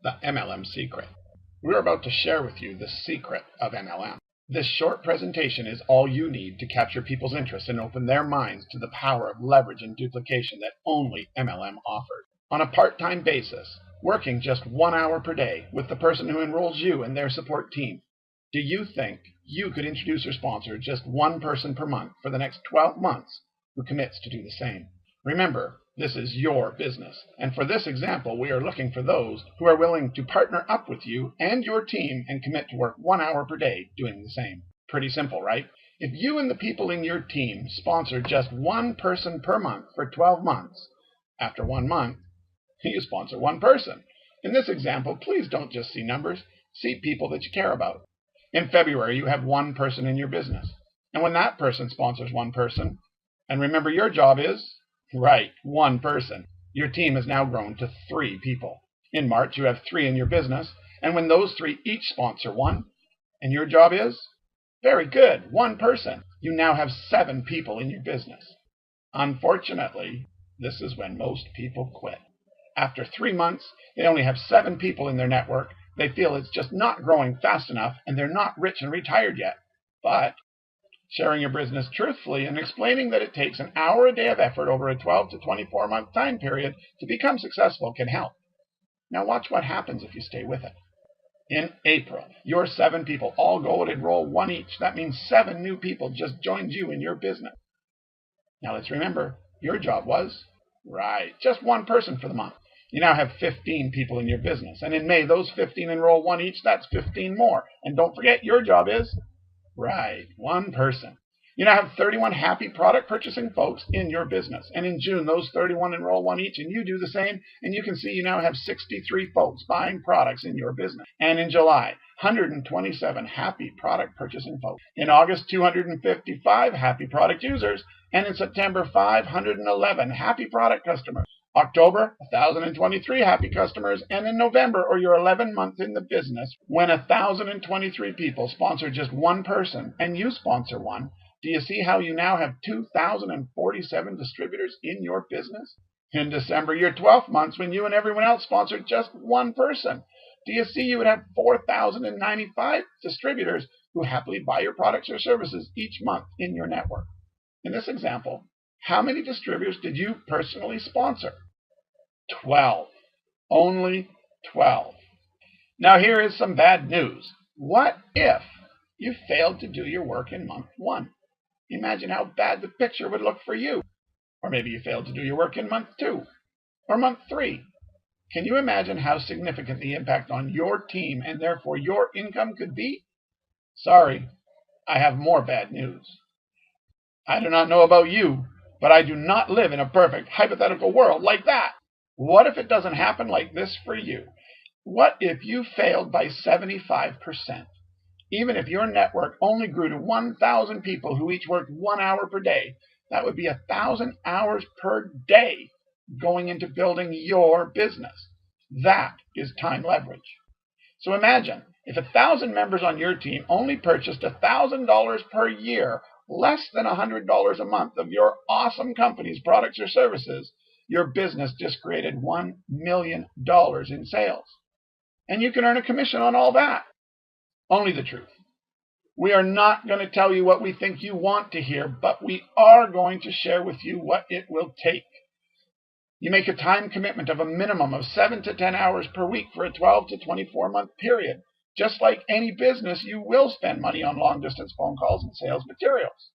the MLM secret. We're about to share with you the secret of MLM. This short presentation is all you need to capture people's interest and open their minds to the power of leverage and duplication that only MLM offers. On a part-time basis, working just 1 hour per day with the person who enrolls you in their support team, do you think you could introduce or sponsor just one person per month for the next 12 months who commits to do the same? Remember, this is your business, and for this example, we are looking for those who are willing to partner up with you and your team and commit to work 1 hour per day doing the same. Pretty simple, right? If you and the people in your team sponsor just one person per month for 12 months, after 1 month, you sponsor one person. In this example, please don't just see numbers, see people that you care about. In February, you have one person in your business, and when that person sponsors one person, and remember your job is, right, one person. Your team has now grown to 3 people. In March, you have 3 in your business, and when those 3 each sponsor one, and your job is, very good, one person, you now have 7 people in your business. Unfortunately, this is when most people quit. After 3 months, they only have 7 people in their network. They feel it's just not growing fast enough, and they're not rich and retired yet. But sharing your business truthfully and explaining that it takes an hour a day of effort over a 12 to 24 month time period to become successful can help. Now watch what happens if you stay with it. In April, your 7 people all go and enroll 1 each. That means 7 new people just joined you in your business. Now let's remember, your job was, right, just one person for the month. You now have 15 people in your business. And in May, those 15 enroll 1 each. That's 15 more. And don't forget, your job is, right, one person. You now have 31 happy product purchasing folks in your business. And in June, those 31 enroll 1 each, and you do the same. And you can see you now have 63 folks buying products in your business. And in July, 127 happy product purchasing folks. In August, 255 happy product users. And in September, 511 happy product customers. October, 1,023 happy customers, and in November, or your 11 months in the business, when 1,023 people sponsor just one person and you sponsor one, do you see how you now have 2,047 distributors in your business? In December, your 12 months, when you and everyone else sponsored just one person, do you see you would have 4,095 distributors who happily buy your products or services each month in your network? In this example, how many distributors did you personally sponsor? 12. Only 12. Now here is some bad news. What if you failed to do your work in month 1? Imagine how bad the picture would look for you. Or maybe you failed to do your work in month 2 or month 3. Can you imagine how significant the impact on your team and therefore your income could be? Sorry, I have more bad news. I do not know about you, but I do not live in a perfect hypothetical world like that. What if it doesn't happen like this for you? What if you failed by 75%? Even if your network only grew to 1,000 people who each worked 1 hour per day, that would be 1,000 hours per day going into building your business. That is time leverage. So imagine if 1,000 members on your team only purchased $1,000 per year, less than $100 a month of your awesome company's products or services, your business just created $1 million in sales. And you can earn a commission on all that. Only the truth. We are not going to tell you what we think you want to hear, but we are going to share with you what it will take. You make a time commitment of a minimum of 7 to 10 hours per week for a 12 to 24 month period. Just like any business, you will spend money on long-distance phone calls and sales materials.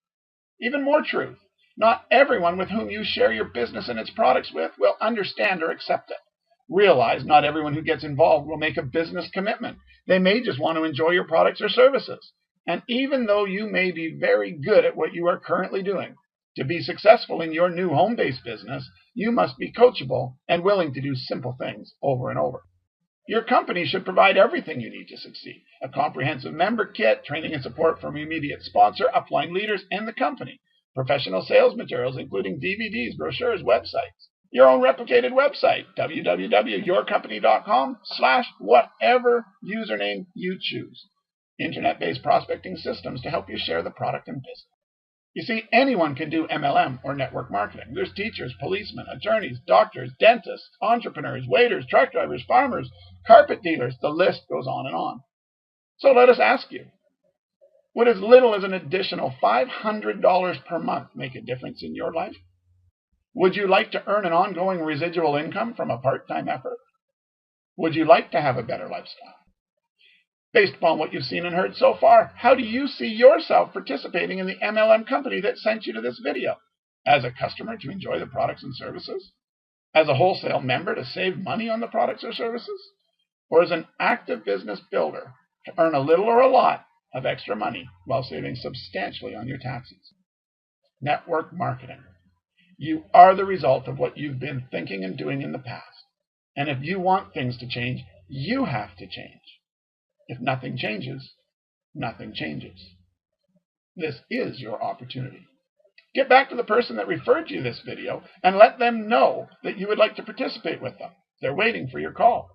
Even more truth, not everyone with whom you share your business and its products with will understand or accept it. Realize not everyone who gets involved will make a business commitment. They may just want to enjoy your products or services. And even though you may be very good at what you are currently doing, to be successful in your new home-based business, you must be coachable and willing to do simple things over and over. Your company should provide everything you need to succeed. A comprehensive member kit, training and support from your immediate sponsor, upline leaders, and the company. Professional sales materials, including DVDs, brochures, websites. Your own replicated website, www.yourcompany.com/whatever username you choose. Internet-based prospecting systems to help you share the product and business. You see, anyone can do MLM or network marketing. There's teachers, policemen, attorneys, doctors, dentists, entrepreneurs, waiters, truck drivers, farmers, carpet dealers. The list goes on and on. So let us ask you, would as little as an additional $500 per month make a difference in your life? Would you like to earn an ongoing residual income from a part-time effort? Would you like to have a better lifestyle? Based upon what you've seen and heard so far, how do you see yourself participating in the MLM company that sent you to this video? As a customer to enjoy the products and services? As a wholesale member to save money on the products or services? Or as an active business builder to earn a little or a lot of extra money while saving substantially on your taxes? Network marketing. You are the result of what you've been thinking and doing in the past. And if you want things to change, you have to change. If nothing changes, nothing changes. This is your opportunity. Get back to the person that referred you this video and let them know that you would like to participate with them. They're waiting for your call.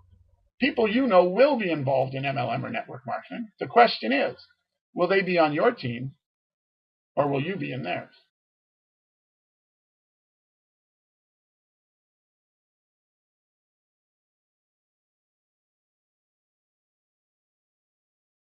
People you know will be involved in MLM or network marketing. The question is, will they be on your team or will you be in theirs?